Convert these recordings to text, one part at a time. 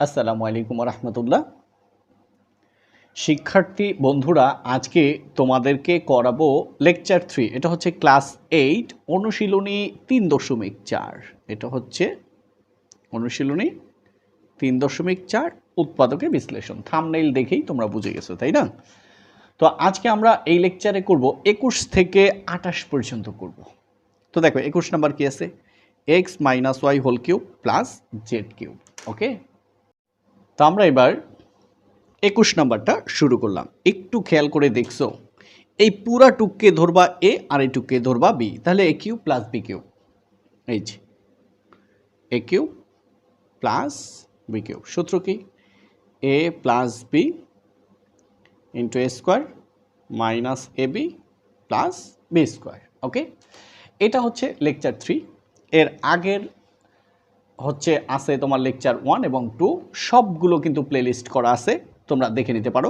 আসসালামু আলাইকুম রহমতুল্লাহ। শিক্ষার্থী বন্ধুরা, আজকে তোমাদেরকে করাবো লেকচার 3। এটা হচ্ছে ক্লাস 8 অনুশীলনী 3.4। এটা হচ্ছে অনুশীলনী 3.4 উৎপাদকে বিশ্লেষণ। থাম্বনেইল দেখেই তোমরা বুঝে গেছো, তাই না? তো আজকে আমরা এই লেকচারে করব 21 থেকে 28 পর্যন্ত করব। তো দেখো 21 নাম্বার কি আছে, X minus Y whole cube plus Z cube. Okay, তো আমরা এবার 21 নাম্বারটা শুরু করলাম। একটু খেয়াল করে দেখছো, এই পুরা টুককে ধরবা এ আর এই টুককে ধরবা বি, তাহলে এ কিউব প্লাস বি কিউব। এই যে এ কিউব প্লাস বি কিউব, সূত্র কি? এ plus B into A square minus A B plus B square. ওকে, এটা হচ্ছে লেকচার 3। এর আগের হচ্ছে আছে তোমার লেকচার 1 এবং 2, সবগুলো কিন্তু প্লেলিস্ট করা আছে, তোমরা দেখে নিতে পারো।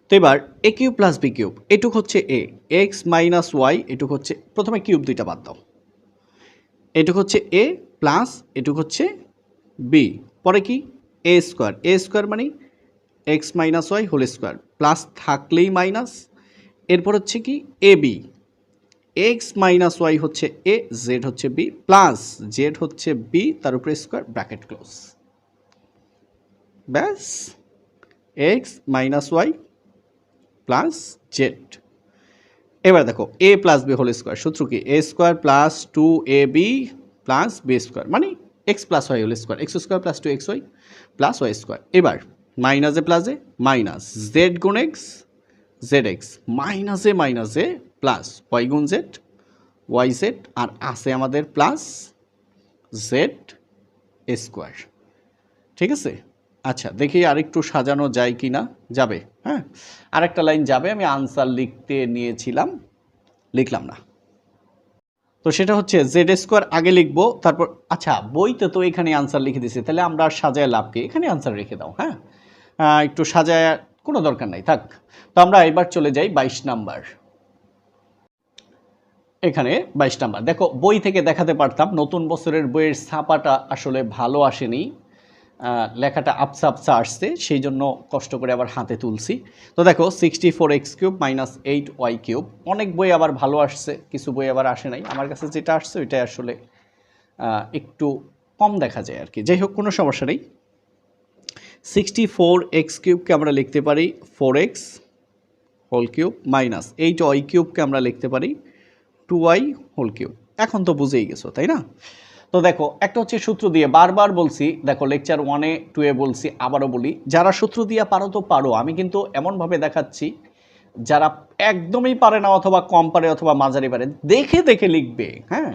তো এবার এ কিউব প্লাস বি কিউব, এটুক হচ্ছে এ, এক্স মাইনাস ওয়াই, এটুক হচ্ছে, প্রথমে কিউব দুইটা বাদ দাও, এটুক হচ্ছে এ প্লাস এটুক হচ্ছে বি, পরে কি এ স্কোয়ার, এ স্কোয়ার মানে X minus Y whole square, plus থাকলেই মাইনাস, এরপর হচ্ছে কি A B, X minus Y হচ্ছে এ, জেড হচ্ছে বি, প্লাস জেড হচ্ছে বি, তার উপরে স্কোয়ার, ব্র্যাকেট ক্লোজ। ব্যাস, X minus Y plus Z. এবার দেখো A plus B whole square, সূত্র কি? A square plus 2ab plus B square মানে X plus Y whole square, X square plus 2xy plus y square. এবার মাইনাসে প্লাসে minus, z গুণ x z x, মাইনাসে প্লাস ওয়াই গুণ z y z, আর আছে আমাদের প্লাস জেড স্কোয়ার। ঠিক আছে, আচ্ছা দেখি আরেকটু সাজানো যায় কি না। যাবে, হ্যাঁ, আরেকটা লাইন যাবে, আমি আনসার লিখতে নিয়েছিলাম, লিখলাম না। তো সেটা হচ্ছে জেড স্কোয়ার আগে লিখবো, তারপর আচ্ছা বইতে তো এখানে আনসার লিখে দিয়েছে, তাহলে আমরা আর সাজায় লাভ কি, এখানে আনসার রেখে দাও। হ্যাঁ, একটু সাজায় কোনো দরকার নাই, থাক। তো আমরা এবার চলে যাই 22 নাম্বার। এখানে 22 নাম্বার দেখো, বই থেকে দেখাতে পারতাম, নতুন বছরের বইয়ের ছাপাটা আসলে ভালো আসেনি, লেখাটা আপসা আপসা আসছে, সেই জন্য কষ্ট করে আবার হাতে তুলছি। তো দেখো 64x³ মাইনাস 8y³ অনেক বই আবার ভালো আসছে, কিছু বই আবার আসে নাই। আমার কাছে যেটা আসছে ওইটাই আসলে একটু কম দেখা যায় আর কি। যাই হোক, কোনো সমস্যা নেই। 64x³ আমরা লিখতে পারি 4x whole cube minus 8y³ আমরা লিখতে পারি 2y হোল কিউব। এখন তো বুঝেই গেছো, তাই না? তো দেখো, একটা হচ্ছে সূত্র দিয়ে, বারবার বলছি, দেখো লেকচার 1-এ 2-এ বলছি, আবারও বলি, যারা সূত্র দিয়ে পারো তো পারো। আমি কিন্তু এমনভাবে দেখাচ্ছি, যারা একদমই পারে না অথবা কম পারে অথবা মাঝারি পারে, দেখে দেখে লিখবে। হ্যাঁ,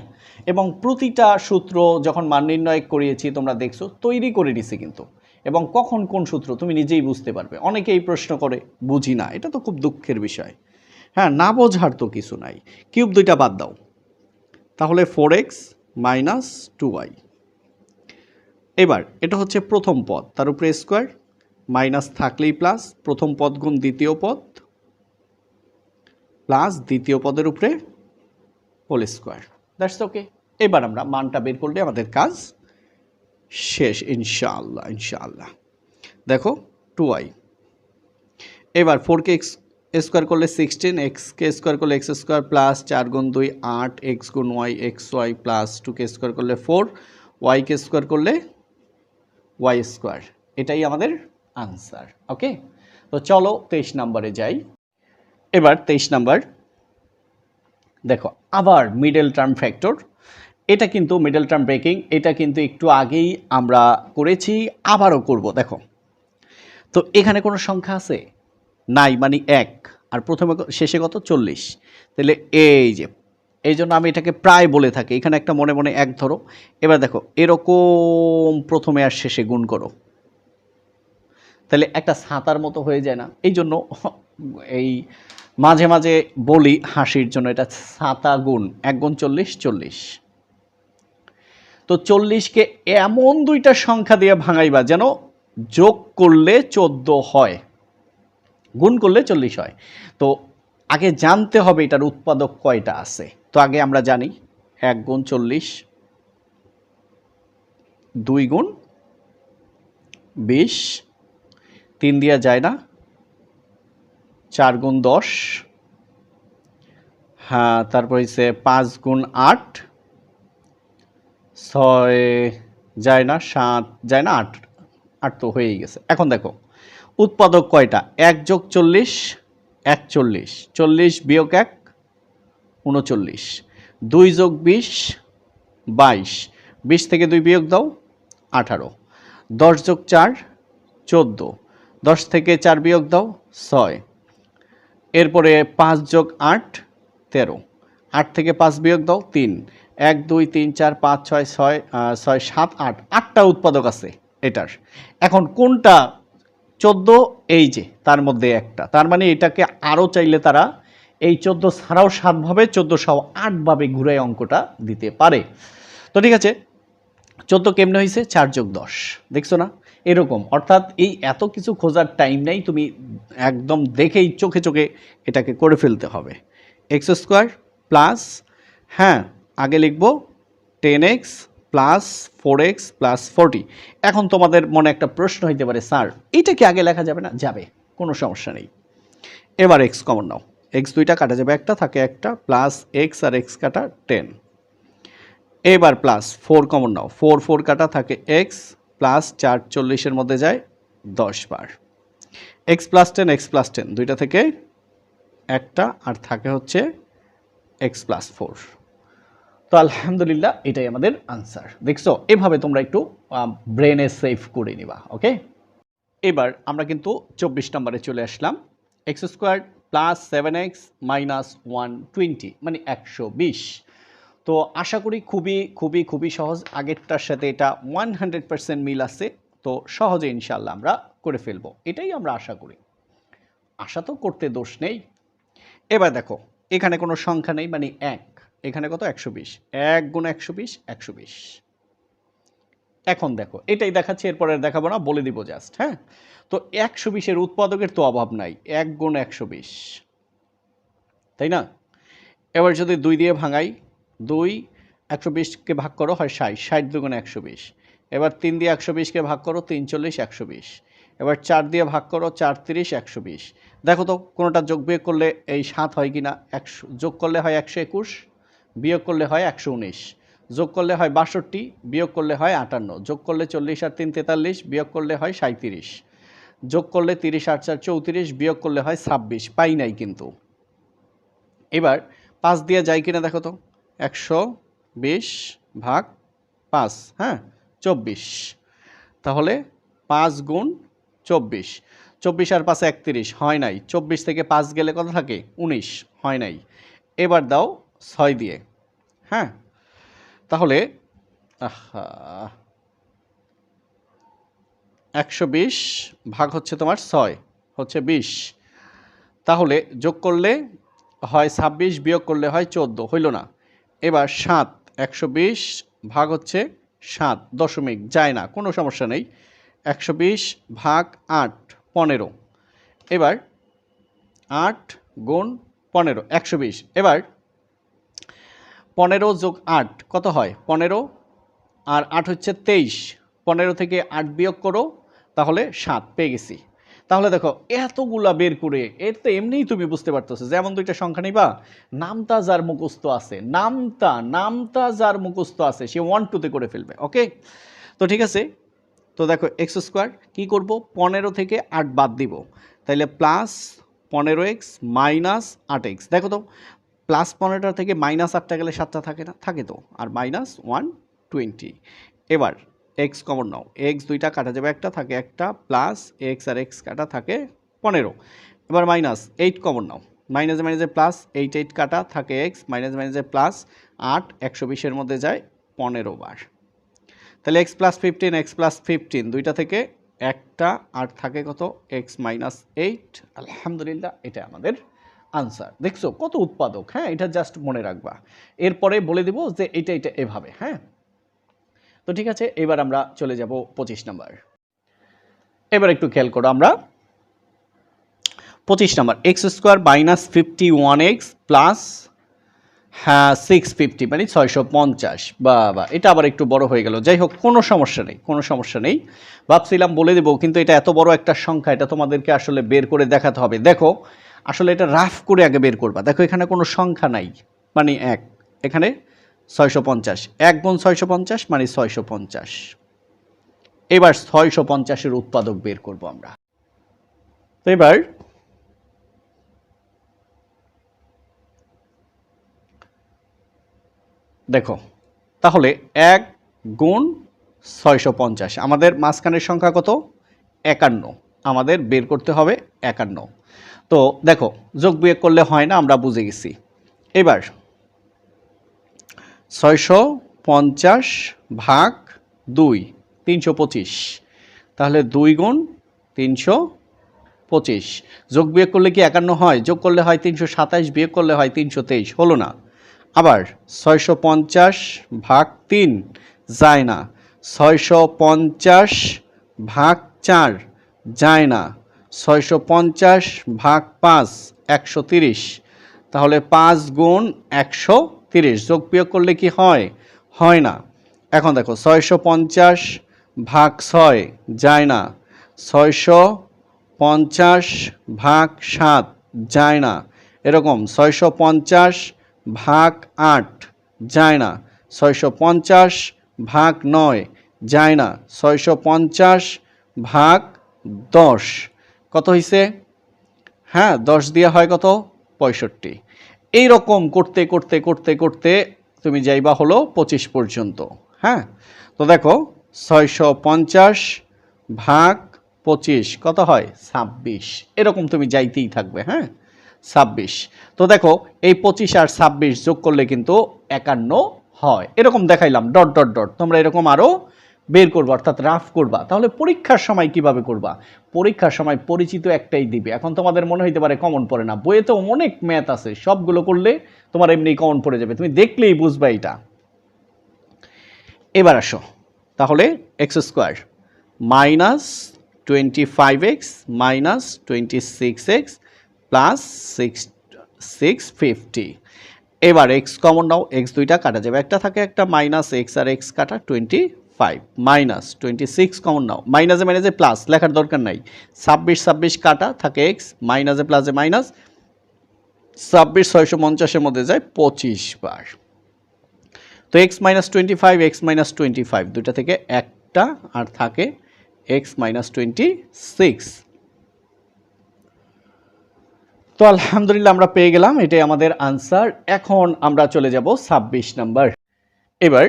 এবং প্রতিটা সূত্র যখন মান নির্ণয় করিয়েছি তোমরা দেখছো, তৈরি করে নিছি কিন্তু, এবং কখন কোন সূত্র তুমি নিজেই বুঝতে পারবে। অনেকেই প্রশ্ন করে বুঝি না, এটা তো খুব দুঃখের বিষয়। হ্যাঁ, না বোঝার তো কিছু নাই। কিউব দুইটা বাদ দাও, তাহলে 4x মাইনাস 2y। এবার এটা হচ্ছে প্রথম পদ, তার উপরে স্কোয়ার, মাইনাস থাকলেই প্লাস, প্রথম পদ গুণ দ্বিতীয় পদ প্লাস দ্বিতীয় পদের উপরে হোল স্কোয়ার। That's okay. এবার আমরা মানটা বের করলে আমাদের কাজ শেষ, ইনশাআল্লাহ ইনশাআল্লাহ। দেখো 2y, এবার 4কে এক্স স্কোয়ার করলে 16, এক্সকে স্কোয়ার করলে এক্স স্কোয়ার প্লাস 4 গুণ 2 8, এক্স গুণ ওয়াই এক্স ওয়াই প্লাস 2কে স্কোয়ার করলে 4, ওয়াইকে স্কোয়ার করলে ওয়াই স্কোয়ার। এটাই আমাদের আনসার। ওকে, তো চলো 23 নাম্বারে যাই। এবার 23 নাম্বার দেখো, আবার মিডল টার্ম ফ্যাক্টর। এটা কিন্তু মিডল টার্ম ব্রেকিং, এটা কিন্তু একটু আগেই আমরা করেছি, আবারও করব। দেখো তো এখানে কোনো সংখ্যা আছে নাই, মানে 1, আর প্রথমে শেষে কত 40, তাহলে এই যে, এই জন্য আমি এটাকে প্রায় বলে থাকি, এখানে একটা মনে মনে 1 ধরো। এবার দেখো এরকম প্রথমে আর শেষে গুণ করো, তাহলে একটা ছাতার মতো হয়ে যায় না? এই জন্য এই মাঝে মাঝে বলি হাসির জন্য, এটা ছাতা গুণ 1 গুণ 40 40। তো 40কে এমন দুইটা সংখ্যা দিয়ে ভাঙাইবা যেন যোগ করলে 14 হয়, গুণ করলে 40 হয়। তো আগে জানতে হবে এটার উৎপাদক কয়টা আছে। তো আগে আমরা জানি 1 গুণ 40, 2 গুণ 20, 3 দিয়া যায় না, 4 গুণ 10, হ্যাঁ, তারপর হচ্ছে 5 গুণ 8, 6 যায় না, 7 যায় না, 8, 8 তো হয়েই গেছে। এখন দেখো উৎপাদক কয়টা? 1 যোগ 40, 41, 40 বিয়োগ 1, 39, 2 যোগ 20, 22, 20 থেকে 2 বিয়োগ দাও, 18, 10 যোগ 4, 14, 10 থেকে 4 বিয়োগ দাও, 6, এরপরে 5 যোগ 8, 13, 8 থেকে 5 বিয়োগ দাও, 3, 1 2 3 4 5 6 6 6 7 8, 8টা উৎপাদক আছে এটার। এখন কোনটা 14? এই যে তার মধ্যে একটা, তার মানে এটাকে আরও চাইলে তারা এই 14 ছাড়াও 7 ভাবে 1408 ভাবে ঘুরে অঙ্কটা দিতে পারে। তো ঠিক আছে, 14 কেমনে হয়েছে? 4 যোগ 10, দেখছো না? এরকম, অর্থাৎ এই এত কিছু খোঁজার টাইম নেই, তুমি একদম দেখেই চোখে চোখে এটাকে করে ফেলতে হবে। এক্স স্কোয়ার প্লাস, হ্যাঁ আগে লিখবো 10x প্লাস 4x প্লাস 40। এখন তোমাদের মনে একটা প্রশ্ন হইতে পারে, স্যার এইটা কি আগে লেখা যাবে না? যাবে, কোনো সমস্যা নেই। এবার এক্স কমন নাও, এক্স দুইটা কাটা যাবে, একটা থাকে একটা, প্লাস এক্স আর এক্স কাটা 10। এবার প্লাস 4 কমন নাও, 4 4 কাটা থাকে এক্স, প্লাস 4 40-এর মধ্যে যায় 10 বার, এক্স প্লাস 10 দুইটা থেকে একটা, আর থাকে হচ্ছে এক্স প্লাস 4। তো আলহামদুলিল্লাহ এটাই আমাদের আনসার। দেখছো, এভাবে তোমরা একটু ব্রেনে সেভ করে নিবা। ওকে, এবার আমরা কিন্তু 24 নম্বরে চলে আসলাম। X square plus 7x minus 120 মানে 120। তো আশা করি খুবই খুবই খুবই সহজ, আগেরটার সাথে এটা 100% মিল আছে। তো সহজে ইনশাল্লাহ আমরা করে ফেলবো, এটাই আমরা আশা করি। আশা তো করতে দোষ নেই। এবার দেখো এখানে কোনো সংখ্যা নেই, মানে 1, এখানে কত? 120, 1 গুণ 120, 120। এখন দেখো এটাই দেখাচ্ছি, এরপরে দেখাবো না, বলে দিব জাস্ট। হ্যাঁ, তো 120-এর উৎপাদকের তো অভাব নাই, 1 গুণ 120, তাই না? এবার যদি 2 দিয়ে ভাঙাই, 2 120-কে ভাগ করো হয় 60, 60 দুগুণ 120। এবার 3 দিয়ে 120-কে ভাগ করো, 3 40 120। এবার 4 দিয়ে ভাগ করো, 4 30 120। দেখো তো কোনোটা যোগ বিয়োগ করলে এই 7 হয় কি না? 100 যোগ করলে হয় 121, বিয়োগ করলে হয় 119, যোগ করলে হয় 62, বিয়োগ করলে হয় 58, যোগ করলে 40 আর 3 43, বিয়োগ করলে হয় 37, যোগ করলে 30 আর 4 34, বিয়োগ করলে হয় 26। পাই নাই কিন্তু। এবার 5 দিয়ে যায় কিনা দেখো তো, 120 ভাগ 5, হ্যাঁ 24। তাহলে 5 গুণ 24, 24 আর 5 31, হয় নাই। 24 থেকে 5 গেলে কত থাকে? 19, হয় নাই। এবার দাও 6 দিয়ে, হ্যাঁ তাহলে 120 ভাগ হচ্ছে তোমার 6 হচ্ছে 20। তাহলে যোগ করলে হয় 26, বিয়োগ করলে হয় 14, হইল না। এবার 7, 120 ভাগ হচ্ছে 7 দশমিক, যায় না, কোনো সমস্যা নেই। 120 ভাগ 8 15। এবার 8 গুণ 15 120। এবার 15 যোগ 8 কত হয়? 15 আর 8 হচ্ছে 23। 15 থেকে 8 বিয়োগ করো, তাহলে 7 পেয়ে গেছি। তাহলে দেখো এতগুলা বের করে, এর তো এমনিই তুমি বুঝতে পারতেছো, যেমন দুইটা সংখ্যা নিবা, নামতা যার মুখস্থ আছে, নামতা যার মুখস্থ আছে সে 1 2-তে করে ফেলবে। ওকে, তো ঠিক আছে। তো দেখো এক্স স্কোয়ার কী করবো? 15 থেকে 8 বাদ দিব, তাইলে প্লাস 15x মাইনাস 8x। দেখো তো প্লাস 15টা থেকে মাইনাস 8টা গেলে 7টা থাকে না? থাকে তো, আর মাইনাস 120। এবার এক্স কমন নাও, এক্স দুইটা কাটা যাবে, একটা থাকে একটা, প্লাস এক্স আর এক্স কাটা থাকে 15। এবার মাইনাস 8 কমন নাও, মাইনাসে মাইনাসে প্লাস, 8 8 কাটা থাকে এক্স, মাইনাসে মাইনাসে প্লাস 8, 120-এর মধ্যে যায় 15 বার। তাহলে এক্স প্লাস 15, এক্স প্লাস 15 দুইটা থেকে একটা, আর থাকে কত? X minus 8। আলহামদুলিল্লাহ এটা আমাদের আনসার। দেখছো কত উৎপাদক? হ্যাঁ, এটা জাস্ট মনে রাখবা, এরপরে বলে দেব যে এটা এভাবে। হ্যাঁ, তো ঠিক আছে, এবার আমরা চলে যাব 25 নাম্বার। এবার একটু খেয়াল করো, আমরা 25 number X square minus 51x plus, হ্যাঁ 650 মানে 650। বা এটা আবার একটু বড় হয়ে গেল। যাই হোক, কোনো সমস্যা নেই, কোনো সমস্যা নেই। ভাবছিলাম বলে দেবো, কিন্তু এটা এত বড় একটা সংখ্যা, এটা তোমাদেরকে আসলে বের করে দেখাতে হবে। দেখো আসলে এটা রাফ করে আগে বের করবা। দেখো এখানে কোনো সংখ্যা নাই, মানে 1, এখানে 650, 1 গুণ 650 মানে 650। এবার 650-এর উৎপাদক বের করব আমরা। তো এবার দেখো, তাহলে 1 গুণ 650, আমাদের মাঝখানের সংখ্যা কত? 51, আমাদের বের করতে হবে 51। তো দেখো যোগ বিয়োগ করলে হয় না, আমরা বুঝে গেছি। এবার 650 ভাগ 2, 325, তাহলে 2 গুণ 325। যোগ বিয়োগ করলে কি 51 হয়? যোগ করলে হয় 327, বিয়োগ করলে হয় 323, হলো না। আবার 650 ভাগ 3 যায় না, 650 ভাগ 4 যায় না, 650 ভাগ 5 130, তাহলে 5 গুণ 130। যোগ বিয়োগ করলে কি হয়? হয় না। এখন দেখো 650 ভাগ 6 যায় না, 650 ভাগ 7 যায় না, এরকম 650 ভাগ 8 যায় না, 650 ভাগ 9 যায় না, 650 ভাগ 10 কত হয়েছে? হ্যাঁ 10 দিয়ে হয় কত? 65। এই রকম করতে করতে করতে করতে তুমি যাইবা হলো 25 পর্যন্ত। হ্যাঁ, তো দেখো 650 ভাগ 25 কত হয়? 26। এরকম তুমি যাইতেই থাকবে। হ্যাঁ 26। তো দেখো এই 25 আর 26 যোগ করলে কিন্তু 51 হয়। এরকম দেখাইলাম ডট ডট ডট। তোমরা এরকম আরও বের করবা, অর্থাৎ রাফ করবা। তাহলে পরীক্ষার সময় কিভাবে করবা? পরীক্ষার সময় পরিচিত একটাই দিবে। এখন তোমাদের মনে হইতে পারে কমন পড়ে না, বইয়ে তো অনেক ম্যাথ আছে, সবগুলো করলে তোমার এমনি কমন পড়ে যাবে, তুমি দেখলেই বুঝবা এটা। এবার আসো, তাহলে x square minus 25x minus 26x plus 650। এবার এক্স কমন নাও, এক্স দুইটা কাটা যাবে, একটা থাকে একটা, মাইনাস এক্স আর এক্স কাটা 25 মাইনাস 26 কমন নাও, মাইনাসে মাইনাসে প্লাস, লেখার দরকার নাই। 26 কাটা থাকে এক্স, মাইনাসে প্লাসে মাইনাস, 26 650-এর মধ্যে যায় 25 বার। তো এক্স মাইনাস 25, এক্স মাইনাস 25 দুইটা থেকে একটা আর থাকে এক্স মাইনাস 26। তো আলহামদুলিল্লাহ আমরা পেয়ে গেলাম, এটাই আমাদের আনসার। এখন আমরা চলে যাব 26 নাম্বার। এবার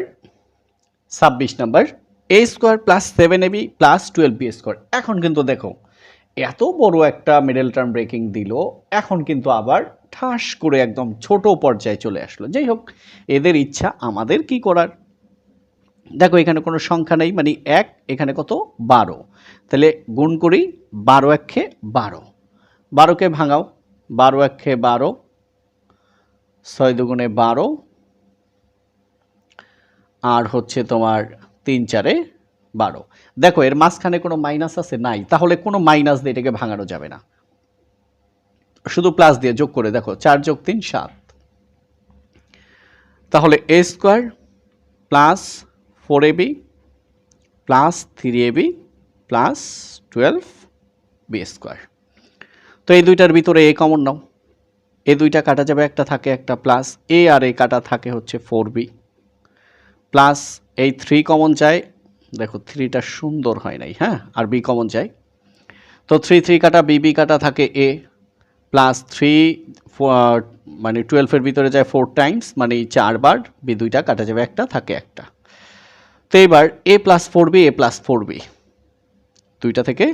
26 number, A square plus 7ab plus 12b square. এখন কিন্তু দেখো এত বড় একটা মিডল টার্ম ব্রেকিং দিল, এখন কিন্তু আবার ঠাস করে একদম ছোট পর্যায়ে চলে আসলো। যাই হোক, এদের ইচ্ছা, আমাদের কি করার। দেখো এখানে কোনো সংখ্যা নেই, মানে 1, এখানে কত? 12। তাহলে গুণ করি, 12 1 12, 12কে ভাঙাও, 12 1 12, 6 দুগুণে 12, আর হচ্ছে তোমার 3 4 12। দেখো এর মাঝখানে কোনো মাইনাস আছে? নাই, তাহলে কোনো মাইনাস দিয়ে এটাকে ভাঙানো যাবে না, শুধু প্লাস দিয়ে যোগ করে দেখো, 4 যোগ 3 7। তাহলে A square plus 4ab plus 3ab plus 12b square. তো এই দুইটার ভিতরে এ কমন নাও, এ দুইটা কাটা যাবে, একটা থাকে একটা, প্লাস এ আর এ কাটা থাকে হচ্ছে 4b, প্লাস এই 3 কমন যায়, দেখো 3টা সুন্দর হয় নাই, হ্যাঁ, আর বি কমন যায়, তো 3 3 কাটা বি কাটা থাকে এ, প্লাস 3 মানে 12-এর ভিতরে যায় 4 টাইমস, মানে 4 বার, বি দুইটা কাটা যাবে, একটা থাকে একটা। তো এবার এ প্লাস 4b, এ প্লাস 4b দুইটা থেকে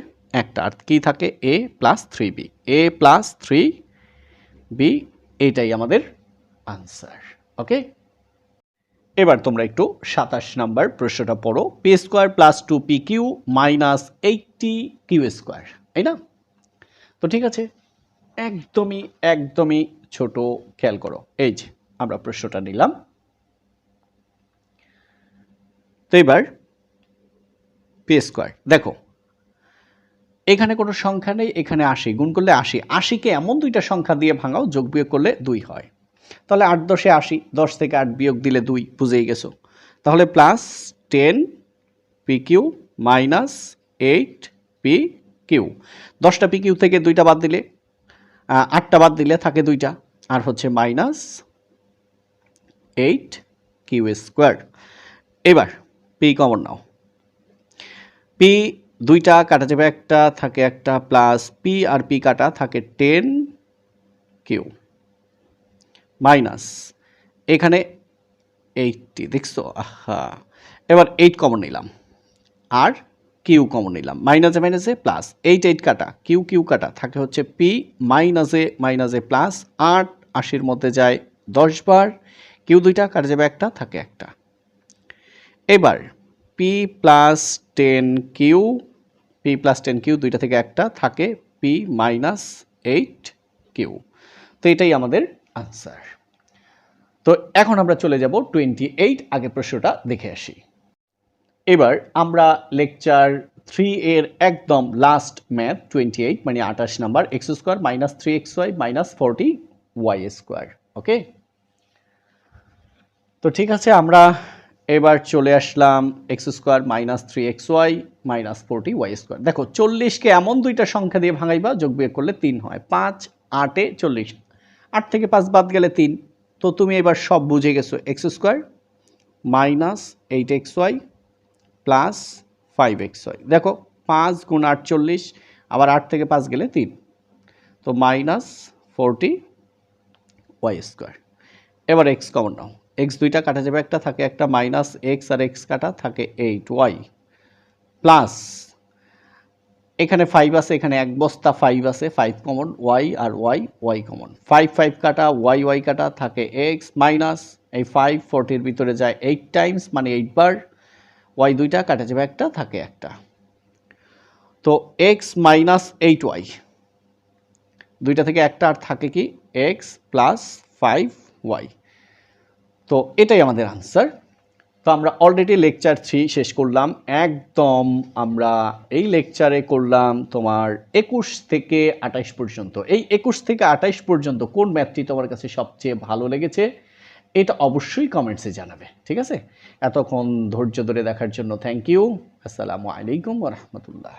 একটা, আর কি থাকে? এ প্লাস 3b, এ প্লাস 3b, এইটাই আমাদের আনসার। ওকে, এবার তোমরা একটু 27 নাম্বার প্রশ্নটা পড়ো। P square plus 2pq minus 80q square, তাই না? তো ঠিক আছে, একদমই একদমই ছোট, খেয়াল করো। এই যে আমরা প্রশ্নটা নিলাম। তো এবার পি স্কোয়ার, দেখো এখানে কোনো সংখ্যা নেই, এখানে 80, গুণ করলে 80, 80কে এমন দুইটা সংখ্যা দিয়ে ভাঙাও যোগ বিয়োগ করলে 2 হয়। তাহলে 8 10 80, 10 থেকে 8 বিয়োগ দিলে 2, বুঝেই গেছো। তাহলে প্লাস 10 PQ মাইনাস 8 PQ। 10টা PQ থেকে 2টা বাদ দিলে 8টা বাদ দিলে থাকে 2টা, আর হচ্ছে মাইনাস 8Q স্কোয়ার। এবার পি কমন নাও, পি 2টা কাটা যাবে, একটা থাকে একটা, প্লাস পি আর পি কাটা থাকে 10Q মাইনাস এখানে 80, দেখছো? আহা, এবার 8 কমন নিলাম আর কিউ কমন নিলাম, মাইনাসে মাইনাসে প্লাস, 8 কাটা, কিউ কিউ কাটা থাকে হচ্ছে পি মাইনাসে মাইনাসে প্লাস, 8 80-র মধ্যে যায় 10 বার, কিউ 2টা কাটা যাবে, একটা থাকে একটা। এবার P plus 10Q, P plus 10Q 2টা থেকে একটা থাকে পি মাইনাস 8Q। তো এটাই আমাদের আনসার। তো এখন আমরা চলে যাব 28, আগের প্রশ্নটা দেখে আসি। এবার আমরা লেকচার 3 এর একদম লাস্ট ম্যাথ 28 মানে 28 number, X square minus 3xy minus 40y square. Okay, তো ঠিক আছে, আমরা এবার চলে আসলাম X square minus 3xy minus 40y square. দেখো 40কে এমন দুইটা সংখ্যা দিয়ে ভাঙাইবা যোগ বিয়োগ করলে 3 হয়, 5 8 40, 8 থেকে 5 বাদ গেলে 3। তো তুমি এবার সব বুঝে গেছো, x square minus 8xy plus 5xy। দেখো 5 গুণ 8 40, আবার 8 থেকে 5 গেলে 3, তো মাইনাস 40y স্কোয়ার। এবার এক্স কমন নাও, এক্স 2টা কাটা যাবে, একটা থাকে একটা, মাইনাস এক্স আর এক্স কাটা থাকে 8y প্লাস এখানে 5 আছে, এখানে এক বস্তা 5 আছে, 5 কমন, y আর y কমন, 5 5 কাটা, y কাটা থাকে x মাইনাস এই 5 40-র ভিতরে যায় 8 টাইমস মানে 8 বার, y 2টা কাটা যাবে, একটা থাকে একটা। তো x মাইনাস 8y, 2টা থেকে একটা আর থাকে কি x প্লাস 5y। তো এটাই আমাদের আনসার। তো আমরা অলরেডি লেকচার 3 শেষ করলাম, একদম আমরা এই লেকচারে করলাম তোমার 21 থেকে 28 পর্যন্ত। এই 21 থেকে 28 পর্যন্ত কোন ম্যাথটি তোমার কাছে সবচেয়ে ভালো লেগেছে এটা অবশ্যই কমেন্টসে জানাবে, ঠিক আছে? এতক্ষণ ধৈর্য ধরে দেখার জন্য থ্যাংক ইউ। আসসালামু আলাইকুম ওয়া রাহমাতুল্লাহ।